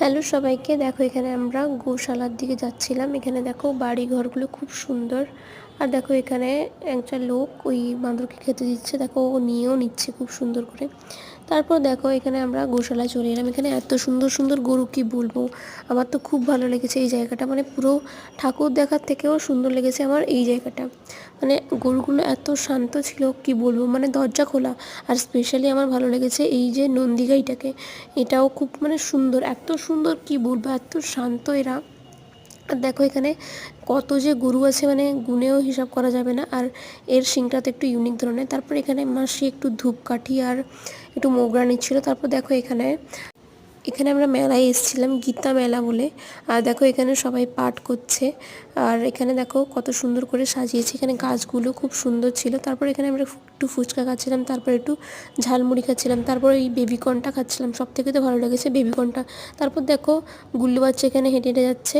Hello সবাইকে, দেখো এখানে আমরা গোশালার দিকে যাচ্ছিলাম। এখানে দেখো বাড়ি ঘরগুলো খুব সুন্দর। আর দেখো এখানে একটা লোক ওই বাঁদরকে খেতে দিচ্ছে, দেখো ও নিয়েও নিচ্ছে খুব সুন্দর করে। তারপর দেখো এখানে আমরা গোশালায় চলে এলাম। এখানে এত সুন্দর সুন্দর গরু, কি বলবো, আমার তো খুব ভালো লেগেছে এই জায়গাটা। মানে পুরো ঠাকুর দেখার থেকেও সুন্দর লেগেছে আমার এই জায়গাটা। মানে গরুগুলো এত শান্ত ছিল, কি বলবো, মানে দরজা খোলা। আর স্পেশালি আমার ভালো লেগেছে এই যে নন্দীগাইটাকে, এটাও খুব মানে সুন্দর, এত সুন্দর, কি বলবো, এত শান্ত এরা। আর দেখো এখানে কত যে গরু আছে, মানে গুনেও হিসাব করা যাবে না। আর এর শিংটা তো একটু ইউনিক ধরনের। তারপর এখানে মাসি একটু ধূপকাঠি আর একটু মোগরা নিচ্ছিল। তারপর দেখো এখানে এখানে আমরা মেলায় এসেছিলাম, গীতা মেলা বলে। আর দেখো এখানে সবাই পাঠ করছে। আর এখানে দেখো কত সুন্দর করে সাজিয়েছে, এখানে গাছগুলো খুব সুন্দর ছিল। তারপর এখানে আমরা একটু ফুচকা খাচ্ছিলাম, তারপর একটু ঝালমুড়ি খাচ্ছিলাম, তারপর এই বেবিকর্নটা খাচ্ছিলাম। সব থেকে তো ভালো লেগেছে বেবিকর্নটা। তারপর দেখো গুল্লু বাচ্চা এখানে হেঁটে হেঁটে যাচ্ছে।